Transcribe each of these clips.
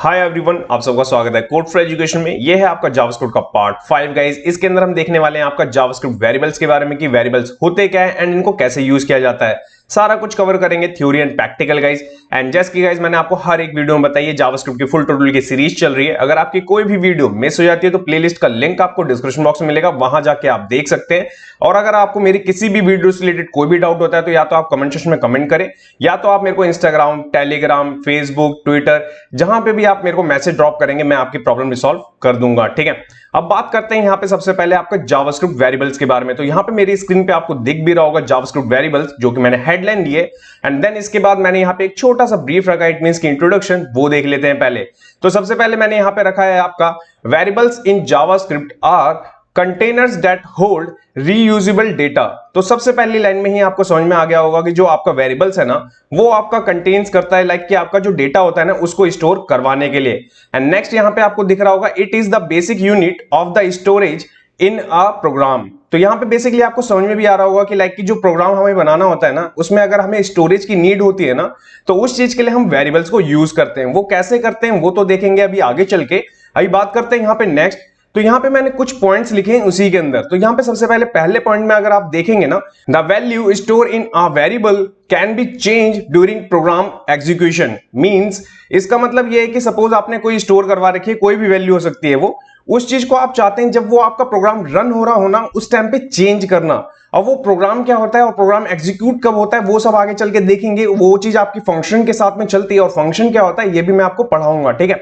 Hi everyone, आप सबका स्वागत है कोड फॉर एजुकेशन में। ये है आपका जावास्क्रिप्ट का पार्ट 5 गाइस। इसके अंदर हम देखने वाले हैं आपका जावास्क्रिप्ट वेरिएबल्स के बारे में कि वेरिएबल्स होते क्या है एंड इनको कैसे यूज किया जाता है। सारा कुछ कवर करेंगे, theory and practical guys. And जैसे कि गाइस मैंने आपको हर एक वीडियो में बताइए जावास्क्रिप्ट की फुल ट्यूटोरियल की सीरीज चल रही है। अगर आपकी कोई भी वीडियो मिस हो जाती है तो प्लेलिस्ट का लिंक आपको डिस्क्रिप्शन बॉक्स में मिलेगा, वहां जाके आप देख सकते हैं। और अगर आपको मेरी किसी भी वीडियो से रिलेटेड कोई भी डाउट होता है तो या तो आप कमेंट सेक्शन में कमेंट करें, या तो आप मेरे को इंस्टाग्राम, टेलीग्राम, फेसबुक, ट्विटर, जहां पे भी आप मेरे को मैसेज ड्रॉप करेंगे मैं आपकी प्रॉब्लम रिसॉल्व कर दूंगा। ठीक है, अब बात करते हैं यहाँ पे सबसे पहले आपका जावास्क्रिप्ट वेरिएबल्स के बारे में। तो यहाँ पे मेरी स्क्रीन पे आपको दिख भी रहा होगा जावास्क्रिप्ट वेरिएबल्स, जो कि मैंने हेडलाइन दी है। एंड देन इसके बाद मैंने यहाँ पे एक छोटा सा ब्रीफ रखा है, इट मींस की इंट्रोडक्शन, वो देख लेते हैं पहले। तो सबसे पहले मैंने यहाँ पे रखा है आपका variables in JavaScript are containers that hold reusable data. तो सबसे पहली लाइन में ही आपको समझ में आ गया होगा कि जो आपका वेरिएबल्स है ना, वो आपका कंटेन्स करता है लाइक कि आपका जो डेटा होता है ना उसको स्टोर करवाने के लिए। एंड नेक्स्ट यहाँ पे आपको दिख रहा होगा it is the basic unit of the storage in a program. तो यहाँ पे बेसिकली आपको समझ में भी आ रहा होगा कि लाइक कि जो प्रोग्राम हमें बनाना होता है ना, उसमें अगर हमें स्टोरेज की नीड होती है ना, तो उस चीज के लिए हम वेरिएबल्स को यूज करते हैं। वो कैसे करते हैं वो तो देखेंगे अभी आगे चल के। अभी बात करते हैं यहाँ पे नेक्स्ट। तो यहाँ पे मैंने कुछ पॉइंट्स लिखे हैं उसी के अंदर। तो यहाँ पे सबसे पहले पॉइंट में अगर आप देखेंगे ना, the value store in a variable can be change during program execution. Means इसका मतलब ये है कि सपोज आपने कोई स्टोर करवा रखी है, कोई भी वैल्यू हो सकती है वो, उस चीज को आप चाहते हैं जब वो आपका प्रोग्राम रन हो रहा हो ना उस टाइम पे चेंज करना। और वो प्रोग्राम क्या होता है और प्रोग्राम एग्जीक्यूट कब होता है वो सब आगे चल के देखेंगे। वो चीज आपकी फंक्शन के साथ में चलती है और फंक्शन क्या होता है ये भी मैं आपको पढ़ाऊंगा। ठीक है,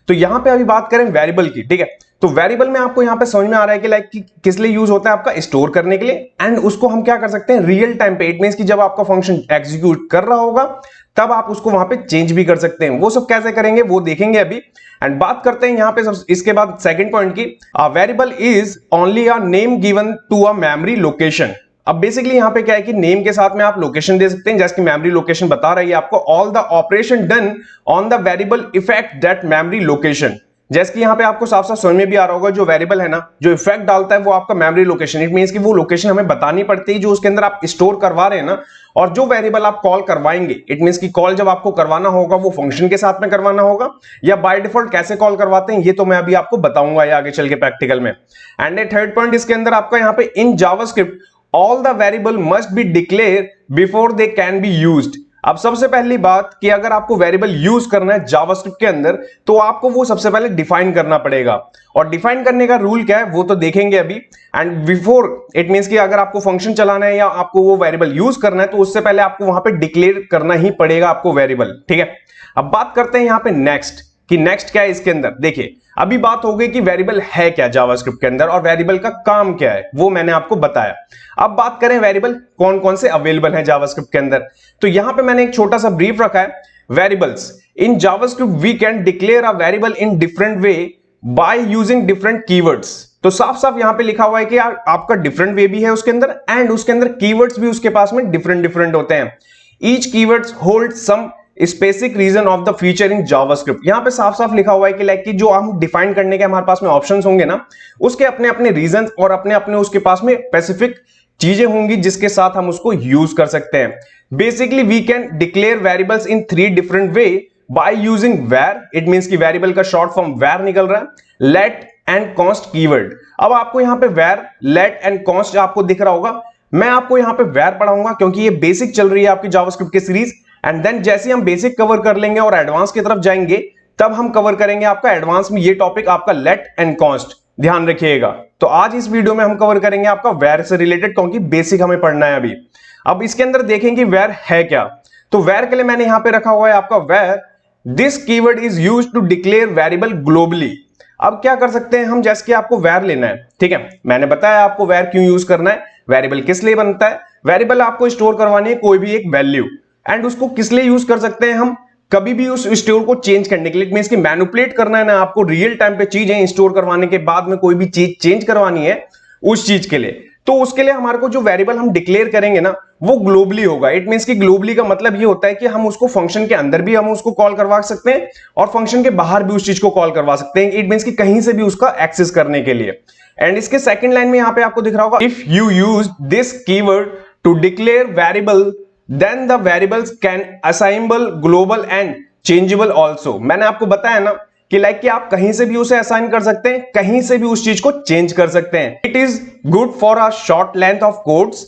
तो यहां पे अभी बात करें वेरिएबल की। ठीक है, तो वेरिएबल में आपको यहां पे समझ में आ रहा है कि लाइक किस लिए यूज होता है, आपका स्टोर करने के लिए। एंड उसको हम क्या कर सकते हैं रियल टाइम पे, इट मींस कि जब आपका फंक्शन एग्जीक्यूट कर रहा होगा तब आप उसको वहां पे चेंज भी कर सकते हैं। वो सब कैसे करेंगे वो देखेंगे अभी। एंड बात करते हैं यहां पे इसके बाद सेकंड पॉइंट की, variable is only a name given to a memory location. अब बेसिकली यहां पे क्या है कि नेम के साथ में आप लोकेशन दे सकते हैं, जैसे कि मेमोरी लोकेशन बता रही है आपको all the operation done on the variable effect that memory location. जैसे कि यहाँ पे आपको साफ साफ समझ में भी आ रहा होगा, जो वेरिएबल है ना जो इफेक्ट डालता है वो आपका मेमोरी लोकेशन। इट मींस कि वो लोकेशन हमें बतानी पड़ती है जो उसके अंदर आप स्टोर करवा रहे हैं ना। और जो वेरिएबल आप कॉल करवाएंगे, इट मींस कि कॉल जब आपको करवाना होगा वो फंक्शन के साथ में करवाना होगा या बाय डिफॉल्ट कैसे कॉल करवाते हैं ये तो मैं अभी आपको बताऊंगा आगे चल के प्रैक्टिकल में। एंड ए थर्ड पॉइंट इसके अंदर आपका यहाँ पे in JavaScript all the variable must be declare before they can be used. अब सबसे पहली बात कि अगर आपको वेरिएबल यूज करना है जावास्क्रिप्ट के अंदर तो आपको वो सबसे पहले डिफाइन करना पड़ेगा। और डिफाइन करने का रूल क्या है वो तो देखेंगे अभी। एंड बिफोर इट मींस कि अगर आपको फंक्शन चलाना है या आपको वो वेरिएबल यूज करना है तो उससे पहले आपको वहां पे डिक्लेयर करना ही पड़ेगा आपको वेरिएबल। ठीक है, अब बात करते हैं यहां पे नेक्स्ट कि नेक्स्ट क्या है इसके अंदर। देखिए अभी बात हो गई कि वेरिएबल है क्या जावास्क्रिप्ट के अंदर और वेरिएबल का काम क्या है वो मैंने आपको बताया। अब बात करें वेरिएबल कौन कौन से अवेलेबल हैं जावास्क्रिप्ट के अंदर। तो यहां पे मैंने एक छोटा सा ब्रीफ रखा है, variables in JavaScript we can declare a variable in different way by using different keywords. तो साफ साफ यहां पे लिखा हुआ है कि आपका डिफरेंट वे भी है उसके अंदर एंड उसके अंदर कीवर्ड्स भी उसके पास में डिफरेंट डिफरेंट होते हैं। Each keywords hold some specific reason of the feature in JavaScript. यहां पे साफ साफ लिखा हुआ है कि लाइक कि जो हम डिफाइन करने के हमारे पास में ऑप्शंस होंगे ना उसके अपने अपने रीजंस और अपने अपने उसके पास में स्पेसिफिक चीजें होंगी जिसके साथ हम उसको यूज कर सकते हैं। Basically we can declare variables in 3 different way by using var. It means कि वेरिएबल का शॉर्ट फॉर्म वेर निकल रहा है, लेट एंड कॉन्स्ट कीवर्ड। अब आपको यहां पे वेर, लेट एंड कॉन्स्ट आपको दिख रहा होगा। मैं आपको यहां पे वेर पढ़ाऊंगा क्योंकि ये बेसिक चल रही है आपकी जावास्क्रिप्ट की सीरीज। एंड देन जैसे हम बेसिक कवर कर लेंगे और एडवांस की तरफ जाएंगे तब हम कवर करेंगे आपका एडवांस में ये टॉपिक आपका लेट एंड कॉन्स्ट, ध्यान रखिएगा। तो आज इस वीडियो में हम कवर करेंगे आपका वेर से रिलेटेड क्योंकि बेसिक हमें पढ़ना है अभी। अब इसके अंदर देखेंगे वेर है क्या। तो वेर के लिए मैंने यहां पे रखा हुआ है आपका var this keyword is used to declare variable globally. अब क्या कर सकते हैं हम, जैसे कि आपको वेर लेना है, ठीक है, मैंने बताया आपको वेर क्यों यूज करना है, वेरिएबल किस लिए बनता है। वेरिएबल आपको स्टोर करवानी है कोई भी एक वैल्यू एंड उसको किस लिए यूज कर सकते हैं हम, कभी भी उस स्टोर को चेंज करने के लिए। मींस कि मैनिपुलेट करना है ना आपको, रियल टाइम पे चीजें स्टोर करवाने के बाद में कोई भी चीज चेंज करवानी है उस चीज के लिए। तो उसके लिए हमारे को जो वेरिएबल हम डिक्लेयर करेंगे ना वो ग्लोबली होगा। इट मींस कि ग्लोबली का मतलब ये होता है कि हम उसको फंक्शन के अंदर भी हम उसको कॉल करवा सकते हैं और फंक्शन के बाहर भी उस चीज को कॉल करवा सकते हैं। इट मींस कि कहीं से भी उसका एक्सेस करने के लिए। एंड इसके सेकंड लाइन में यहां पे आपको दिख रहा होगा if you use this keyword to declare variable then the variables can assemble global and changeable also, मैंने आपको बताया ना कि लाइक कि आप कहीं से भी उसे असाइन कर सकते हैं, कहीं से भी उस चीज को चेंज कर सकते हैं। It is good for a short length of codes,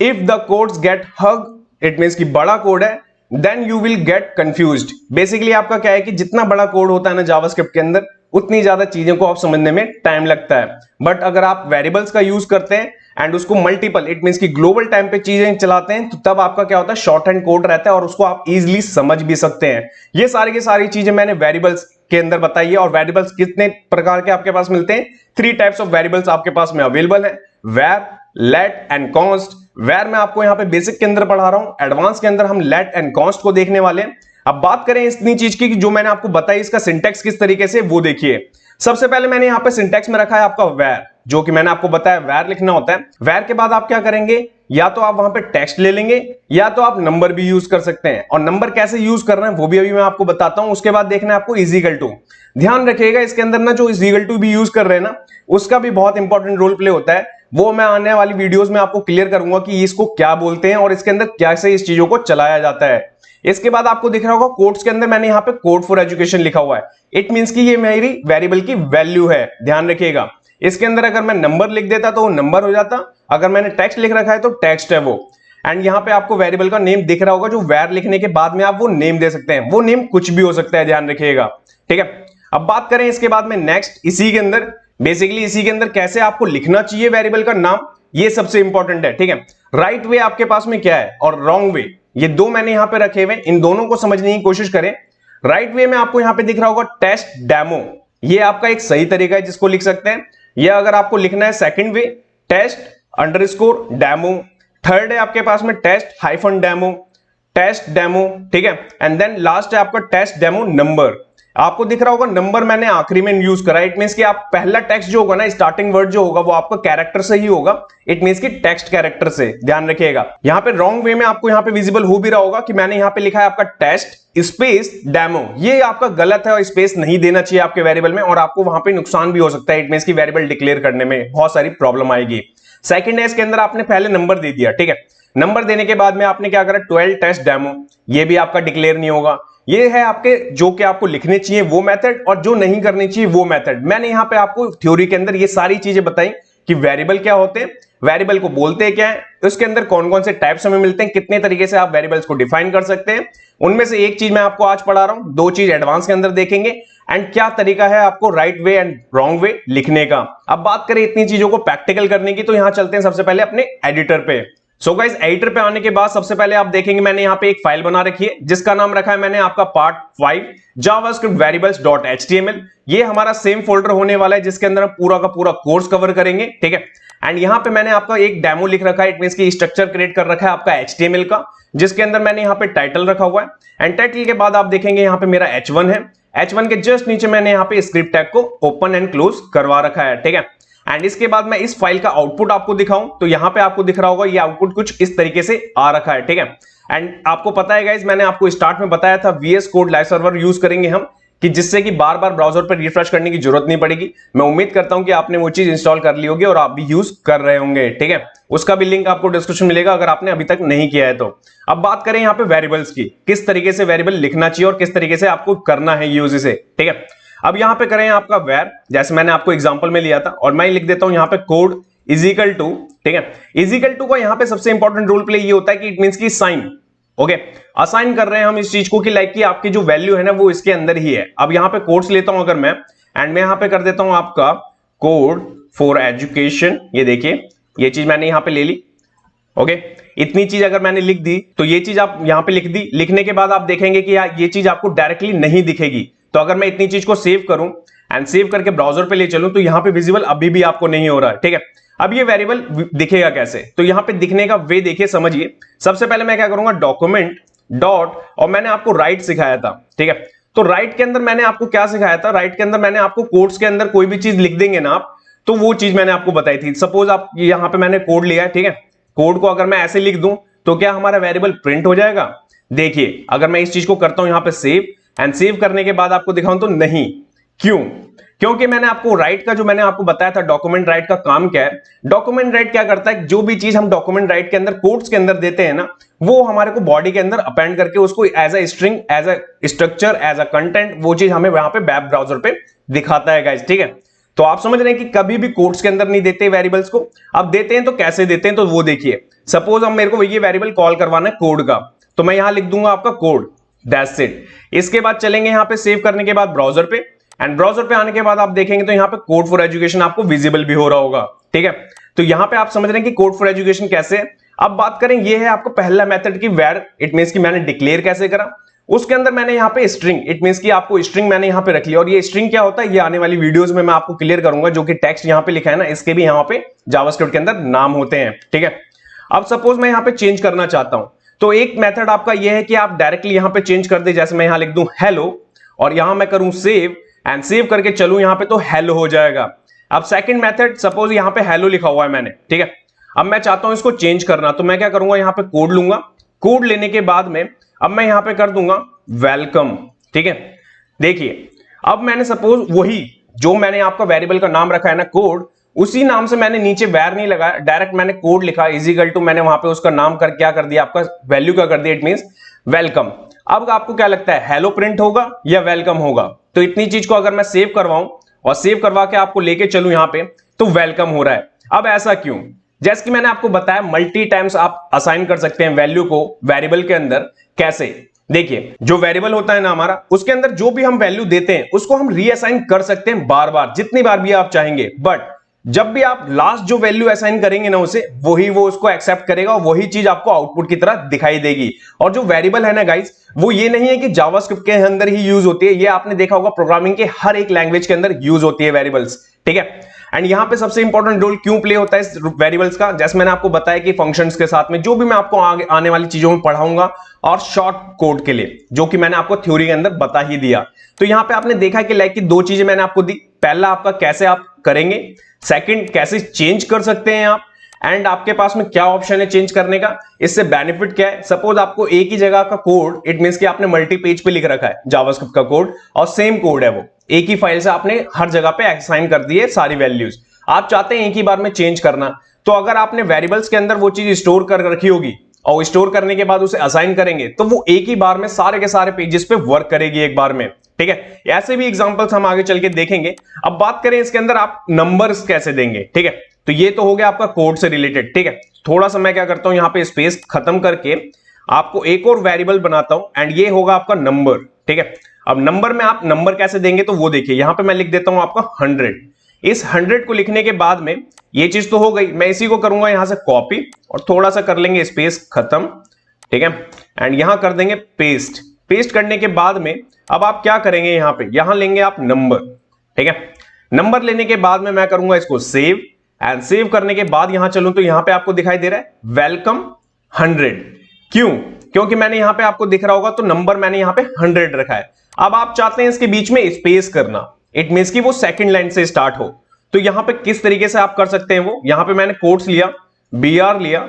if the codes get huge, it means कि बड़ा कोड है, then you will get confused. Basically आपका क्या है कि जितना बड़ा कोड होता है ना जावास्क्रिप्ट के अंदर, उतनी ज्यादा चीजों को आप समझने में टाइम लगता है। बट अगर आप वेरिएबल्स का यूज करते हैं एंड उसको मल्टीपल, इट मींस कि ग्लोबल टाइम पे चीजें चलाते हैं, तो तब आपका क्या होता है, शॉर्ट हैंड कोड रहता है और उसको आप इजीली समझ भी सकते हैं। ये सारी की सारी चीजें मैंने वेरिएबल्स के अंदर बताई है। और वेरिएबल्स कितने प्रकार के आपके पास मिलते हैं, 3 टाइप्स ऑफ वेरिएबल्स आपके पास में अवेलेबल है, var, let and const। var मैं आपको यहां पे बेसिक के अंदर पढ़ा रहा हूं, एडवांस के अंदर हम let एंड const को देखने वाले हैं। अब बात करें इतनी चीज की जो मैंने आपको बताई, इसका सिंटैक्स किस तरीके से, वो देखिए। सबसे पहले मैंने यहां पे सिंटैक्स में रखा है आपका var, जो कि मैंने आपको बताया var लिखना होता है। var के बाद आप क्या करेंगे, या तो आप वहां पे टेक्स्ट ले लेंगे, या तो आप नंबर भी यूज कर सकते हैं। और नंबर कैसे यूज कर रहे हैं वो भी अभी मैं आपको बताता हूं। उसके बाद देखना है आपको इजिकल टू। ध्यान रखिएगा इसके अंदर ना, जो इजिकल टू भी यूज कर रहे हैं ना, उसका भी बहुत इंपॉर्टेंट रोल प्ले होता है। वो मैं आने वाली वीडियोस में आपको क्लियर करूंगा कि इसको क्या बोलते हैं और इसके अंदर कैसे इस चीजों को चलाया जाता है। इसके बाद आपको दिख रहा होगा कोड्स के अंदर मैंने यहाँ पे कोड फॉर एजुकेशन लिखा हुआ है। इट मींस कि ये मेरी वेरिएबल की वैल्यू है, ध्यान रखिएगा। इसके अंदर अगर मैं नंबर लिख देता तो वो नंबर हो जाता, अगर मैंने टेक्स्ट लिख रखा है तो टेक्स्ट है वो। एंड यहाँ पे आपको वेरिएबल का नेम दिख रहा होगा, जो वैर लिखने के बाद में आप वो नेम दे सकते हैं। वो नेम कुछ भी हो सकता है, ध्यान रखिएगा, ठीक है। अब बात करें इसके बाद में नेक्स्ट, इसी के अंदर बेसिकली इसी के अंदर कैसे आपको लिखना चाहिए वेरिएबल का नाम, ये सबसे इंपॉर्टेंट है, ठीक है। राइट वे आपके पास में क्या है और रॉन्ग वे, ये दो मैंने यहां पे रखे हुए, इन दोनों को समझने की कोशिश करें। राइट वे में आपको यहां पे दिख रहा होगा टेस्ट डेमो, ये आपका एक सही तरीका है जिसको लिख सकते हैं। या अगर आपको लिखना है second way, test underscore demo. Third है आपके पास में test hyphen demo, test demo, ठीक है। एंड देन लास्ट है आपका टेस्ट डेमो नंबर। आपको दिख रहा होगा नंबर मैंने आखिरी में यूज करा, इट मींस कि आप पहला टेक्स्ट जो होगा ना, स्टार्टिंग वर्ड जो होगा वो आपका कैरेक्टर से ही होगा, इट मींस कि टेक्स्ट कैरेक्टर से, ध्यान रखिएगा। यहां पे रॉन्ग वे में आपको यहां पे विजिबल हो भी रहा होगा कि मैंने यहां पे लिखा है आपका टेस्ट स्पेस डेमो, ये आपका गलत है और स्पेस नहीं देना चाहिए आपके वेरिएबल में, और आपको वहां पे नुकसान भी हो सकता है। इट मींस कि वेरिएबल डिक्लेयर करने में बहुत सारी प्रॉब्लम आएगी। सेकंड है इसके अंदर आपने पहले नंबर दे दिया, ठीक है। नंबर देने के बाद में आपने क्या करा, 12 टेस्ट डेमो, ये भी आपका डिक्लेयर नहीं होगा। ये है आपके जो कि आपको लिखने चाहिए वो मेथड, और जो नहीं करनी चाहिए वो मेथड। मैंने यहां पे आपको थ्योरी के अंदर ये सारी चीजें बताई कि वेरिएबल क्या होते हैं, वेरिएबल को बोलते क्या है, उसके अंदर कौन कौन से टाइप्स हमें मिलते हैं, कितने तरीके से आप वेरिएबल्स को डिफाइन कर सकते हैं। उनमें से एक चीज मैं आपको आज पढ़ा रहा हूं, दो चीज एडवांस के अंदर देखेंगे, एंड क्या तरीका है आपको right way and wrong way लिखने का। अब बात करें इतनी चीजों को प्रैक्टिकल करने की, तो यहां चलते हैं सबसे पहले अपने एडिटर पे। सो गाइस, एडिटर पे आने के बाद सबसे पहले आप देखेंगे मैंने यहाँ पे एक फाइल बना रखी है जिसका नाम रखा है मैंने आपका पार्ट 5 जावास्क्रिप्ट वेरिएबल्स.html। ये हमारा सेम फोल्डर होने वाला है जिसके अंदर हम पूरा का पूरा कोर्स कवर करेंगे, ठीक है। एंड यहाँ पे मैंने आपका एक डेमो लिख रखा है, इट मींस की स्ट्रक्चर क्रिएट कर रखा है आपका HTML का, जिसके अंदर मैंने यहाँ पे टाइटल रखा हुआ है। एंड टाइटल के बाद आप देखेंगे यहाँ पे मेरा H1 है, H1 के जस्ट नीचे मैंने यहाँ पे स्क्रिप्ट टैग को ओपन एंड क्लोज करवा रखा है, ठीक है। एंड इसके बाद मैं इस फाइल का आउटपुट आपको दिखाऊं तो यहां पे आपको दिख रहा होगा ये आउटपुट कुछ इस तरीके से आ रखा है, ठीक है। एंड आपको पता है गाइस, मैंने आपको स्टार्ट में बताया था VS code live server use करेंगे हम, कि जिससे कि बार बार ब्राउजर पर रिफ्रेश करने की जरूरत नहीं पड़ेगी। मैं उम्मीद करता हूं कि आपने वो चीज इंस्टॉल कर ली होगी और आप भी यूज कर रहे होंगे, ठीक है। उसका भी लिंक आपको डिस्क्रिप्शन मिलेगा अगर आपने अभी तक नहीं किया है तो। अब बात करें यहाँ पे वेरिएबल्स की, किस तरीके से वेरिएबल लिखना चाहिए और किस तरीके से आपको करना है यूज इसे, ठीक है। अब यहां पे करें आपका वैर, जैसे मैंने आपको एग्जांपल में लिया था, और मैं लिख देता हूं यहां पे कोड इज इक्वल टू, ठीक है। इज इक्वल टू का यहां पे सबसे इंपॉर्टेंट रोल प्ले ये होता है कि इट मींस की साइन, ओके, असाइन कर रहे हैं हम इस चीज को कि लाइक कि आपकी जो वैल्यू है ना वो इसके अंदर ही है। अब यहां पे कोड्स लेता हूं अगर मैं, एंड मैं यहां पे कर देता हूं आपका कोड फॉर एजुकेशन, ये देखिए ये चीज मैंने यहां पे ले ली, ओके। इतनी चीज अगर मैंने लिख दी तो ये चीज आप यहां पे लिख दी। लिखने के बाद आप देखेंगे कि ये चीज आपको डायरेक्टली नहीं दिखेगी। तो अगर मैं इतनी चीज को सेव करूं एंड सेव करके ब्राउजर पे ले चलूं तो यहां पे विजिबल अभी भी आपको नहीं हो रहा है, ठीक है। अब ये वेरिएबल दिखेगा कैसे, तो यहां पे दिखने का वे देखिए, समझिए। सबसे पहले मैं क्या करूंगा, डॉक्यूमेंट डॉट, और मैंने आपको राइट सिखाया था, ठीक है। तो राइट के अंदर मैंने आपको क्या सिखाया था, राइट के अंदर मैंने आपको कोड्स के अंदर कोई भी चीज लिख देंगे ना आप, तो वो चीज मैंने आपको बताई थी। सपोज आप यहां पे मैंने कोड लिया है, ठीक है। कोड को अगर मैं ऐसे लिख दूं तो क्या हमारा वेरिएबल प्रिंट हो जाएगा। देखिए अगर मैं इस चीज को करता हूं यहां पे सेव, एंड सेव करने के बाद आपको दिखाऊं तो नहीं, क्यों, क्योंकि मैंने आपको राइट का जो मैंने आपको बताया था डॉक्यूमेंट राइट का काम क्या है। डॉक्यूमेंट राइट क्या करता है, जो भी चीज हम डॉक्यूमेंट राइट के अंदर कोड्स के अंदर देते हैं ना, वो हमारे को बॉडी के अंदर अपेंड करके उसको as a string, as a structure, as a content, वो चीज हमें वहां पे वेब ब्राउजर पे दिखाता है गाइस, ठीक है। तो आप समझ रहे हैं कि कभी भी कोड्स के अंदर नहीं देते वेरिएबल्स को। अब देते हैं तो कैसे देते हैं, तो वो देखिए। सपोज अब मेरे को ये वेरिएबल कॉल करवाना है कोड का, तो मैं यहां लिख दूंगा आपका कोड, दैट्स इट। इसके बाद चलेंगे यहां पे सेव करने के बाद ब्राउजर पे, एंड ब्राउजर पे आने के बाद आप देखेंगे तो यहां पे कोड फॉर एजुकेशन आपको विजिबल भी हो रहा होगा, ठीक है। तो यहां पे आप समझ रहे हैं कि कोड फॉर एजुकेशन कैसे है। अब बात करें, ये है आपका पहला मेथड की वेर, इट मींस कि मैंने डिक्लेयर कैसे करा। उसके अंदर मैंने यहाँ पे स्ट्रिंग, इट मींस कि आपको स्ट्रिंग मैंने यहाँ पे रख लिया, और ये स्ट्रिंग क्या होता है ये आने वाली वीडियोस में मैं आपको क्लियर करूंगा। जो कि टेक्स्ट यहाँ पे लिखा है ना, इसके भी यहाँ पे जावास्क्रिप्ट के अंदर नाम होते हैं, ठीक है। अब सपोज मैं यहाँ पे चेंज करना चाहता हूं, तो एक मेथड आपका ये है कि आप डायरेक्टली यहाँ पे चेंज कर दे। जैसे मैं यहाँ लिख दूं हेलो, और यहां मैं करूं सेव, एंड सेव करके चलूं यहां पे तो हेलो हो जाएगा। अब सेकंड मेथड, सपोज यहां पे हेलो लिखा हुआ है मैंने, ठीक है। अब मैं चाहता हूं इसको चेंज करना, तो मैं क्या करूंगा, यहां पे कोड लूंगा। कोड लेने के बाद में अब मैं यहां पे कर दूंगा वेलकम, ठीक है। देखिए अब मैंने सपोज वही जो मैंने आपका वेरिएबल का नाम रखा है ना कोड, उसी नाम से मैंने नीचे वैर नहीं लगाया, डायरेक्ट मैंने कोड लिखा इजिकल टू, मैंने वहां पे उसका नाम कर क्या कर दिया, आपका वैल्यू क्या कर दिया, इट मींस वेलकम। अब आपको क्या लगता है, हेलो प्रिंट होगा या वेलकम होगा? तो इतनी चीज को अगर मैं सेव करवाऊं और सेव करवा के आपको लेके चलूं यहां पे, तो वेलकम हो रहा है। अब ऐसा क्यों? जैसे कि मैंने आपको बताया मल्टी टाइम्स आप असाइन कर सकते हैं वैल्यू को वेरिएबल के अंदर। कैसे? देखिए जो वेरिएबल होता है ना हमारा, उसके अंदर जो भी हम वैल्यू देते हैं उसको हम रीअसाइन कर सकते हैं बार बार, जितनी बार भी आप चाहेंगे। बट जब भी आप लास्ट जो वैल्यू असाइन करेंगे ना उसे, वही वो उसको एक्सेप्ट करेगा, वही चीज आपको आउटपुट की तरह दिखाई देगी। और जो वेरिएबल है ना गाइस, वो ये नहीं है कि जावास्क्रिप्ट के अंदर ही यूज होती है, ये आपने देखा होगा प्रोग्रामिंग के हर एक लैंग्वेज के अंदर यूज होती है वेरिएबल्स, ठीक है। एंड यहां पे सबसे इंपॉर्टेंट रोल क्यों प्ले होता है इस वेरिएबल्स का, जैसे मैंने आपको बताया कि फंक्शंस के साथ में जो भी मैं आपको आगे आने वाली चीजों में पढ़ाऊंगा, और शॉर्ट कोड के लिए जो कि मैंने आपको थ्योरी के अंदर बता ही दिया। तो यहां पे आपने देखा कि लाइक की दो चीजें मैंने आपको दी, पहला आपका कैसे आप करेंगे, सेकंड कैसे चेंज कर सकते हैं आप, एंड आपके पास में क्या ऑप्शन है चेंज करने का। इससे बेनिफिट क्या है, सपोज आपको एक ही जगह का कोड, इट मींस कि आपने मल्टी पेज पे लिख रखा है जावास्क्रिप्ट का कोड, और सेम कोड है वो, एक ही फाइल से आपने हर जगह पे असाइन कर दी है सारी वैल्यूज, आप चाहते हैं एक ही बार में चेंज करना। तो अगर आपने वेरिएबल्स के अंदर वो चीज स्टोर कर रखी होगी और स्टोर करने के बाद उसे असाइन करेंगे, तो वो एक ही बार में सारे के सारे पेजेस पे वर्क करेगी एक बार में, ठीक है। ऐसे भी एग्जांपल्स हम आगे चल के देखेंगे। अब बात करें इसके अंदर आप नंबर्स कैसे देंगे, ठीक है। तो ये तो हो गया आपका कोड से रिलेटेड, ठीक है। थोड़ा सा मैं क्या करता हूं, यहां पे स्पेस खत्म करके आपको एक और वेरिएबल बनाता हूं, एंड ये होगा आपका नंबर, ठीक है। अब नंबर में आप नंबर कैसे देंगे, तो वो देखिए यहां पे मैं लिख देता हूं आपका 100। इस 100 को लिखने के बाद में ये चीज तो हो गई, मैं इसी को करूंगा यहां से कॉपी, और थोड़ा सा कर लेंगे स्पेस खत्म, ठीक है। एंड यहां कर देंगे पेस्ट। पेस्ट करने के बाद में अब आप क्या करेंगे, यहां पे यहां लेंगे आप नंबर, ठीक है। नंबर लेने के बाद में मैं करूंगा इसको सेव, एंड सेव करने के बाद यहां चलूं तो यहां पे आपको दिखाई दे रहा है वेलकम 100। क्यों? क्योंकि मैंने यहां पे आपको दिख रहा होगा तो नंबर मैंने यहां पे 100 रखा है। अब आप चाहते हैं इसके बीच में स्पेस करना, इट मींस कि वो सेकंड लाइन से स्टार्ट हो। तो यहां पे किस तरीके से आप कर सकते हैं वो, यहां पे मैंने कोट्स लिया, BR लिया,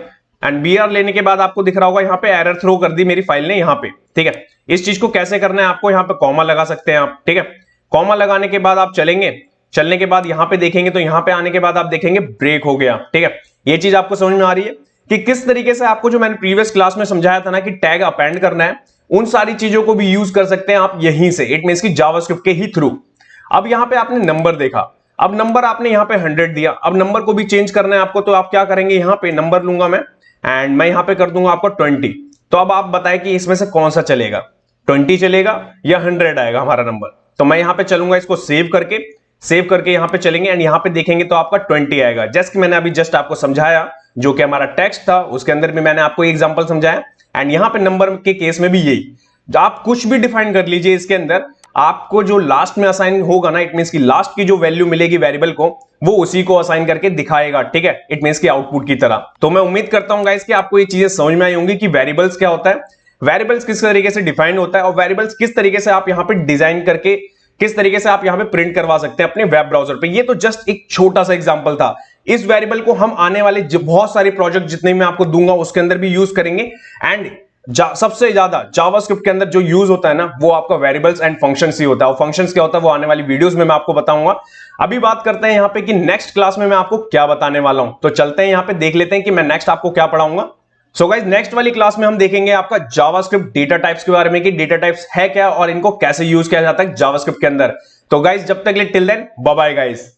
एंड BR लेने के बाद आपको दिख रहा होगा यहां पे एरर थ्रो कर दी मेरी फाइल ने यहां पे, ठीक है। इस चीज को कैसे करना है आपको, यहां पे कॉमा लगा सकते हैं आप, ठीक है। कॉमा लगाने के बाद आप चलेंगे, चलने के बाद यहां पे देखेंगे तो यहां पे आने के बाद आप देखेंगे ब्रेक हो गया, ठीक है। ये चीज आपको समझ में आ रही है कि किस तरीके से आपको जो मैंने प्रीवियस क्लास में समझाया था ना कि टैग अपेंड करना है, उन सारी चीजों को भी यूज कर सकते हैं आप यहीं से, इट मींस कि जावास्क्रिप्ट के ही थ्रू। अब यहां पे आपने नंबर देखा, अब नंबर आपने यहां पे 100 दिया, अब नंबर को भी चेंज करना है आपको, तो आप क्या करेंगे, यहां पे नंबर लूंगा मैं, एंड मैं यहां पे कर दूंगा आपको 20। तो अब आप बताएं कि इसमें से कौन सा चलेगा, 20 चलेगा या 100 आएगा हमारा नंबर। तो मैं यहां पे चलूंगा इसको सेव करके यहां पे चलेंगे, एंड यहां पे देखेंगे तो आपका 20 आएगा, जैसे कि मैंने अभी जस्ट आपको समझाया, जो कि हमारा टेक्स्ट था उसके अंदर भी मैंने आपको एग्जांपल समझाया। एंड यहां पे नंबर के केस में भी यही, आप कुछ भी डिफाइन कर लीजिए इसके अंदर, आपको जो लास्ट में असाइन होगा ना, इट मींस की लास्ट की जो वैल्यू मिलेगी वेरिएबल को, वो उसी को असाइन करके दिखाएगा, ठीक है, इट मींस की आउटपुट की तरह। तो मैं उम्मीद करता हूं गाइस कि आपको ये चीजें समझ में आई होंगी कि वेरिएबल्स क्या होता है, वेरिएबल्स किस तरीके से डिफाइन होता है, और वेरिएबल्स किस तरीके से आप यहां पे डिजाइन करके किस तरीके से आप यहां पे प्रिंट करवा सकते हैं अपने वेब ब्राउजर पे। ये तो जस्ट एक छोटा सा एग्जांपल था। इस वेरिएबल को हम आने वाले बहुत सारे प्रोजेक्ट जितने मैं आपको दूंगा उसके अंदर भी यूज करेंगे, एंड सबसे ज्यादा जावास्क्रिप्ट के अंदर जो यूज होता है ना, वो आपका वेरिएबल्स एंड फंक्शंस ही होता है। और फंक्शंस क्या होता है वो आने वाली वीडियोस में मैं आपको बताऊंगा। अभी बात करते हैं यहाँ पे कि नेक्स्ट क्लास में मैं आपको क्या बताने वाला हूं। तो चलते हैं यहाँ पे देख लेते हैं कि मैं नेक्स्ट आपको क्या पढ़ाऊंगा। सो गाइस, नेक्स्ट वाली क्लास में हम देखेंगे आपका जावास्क्रिप्ट डेटा टाइप्स के बारे में कि डेटा टाइप्स है क्या और इनको कैसे यूज किया जाता है जावास्क्रिप्ट के अंदर। तो गाइस, जब तक के लिए till then bye bye guys.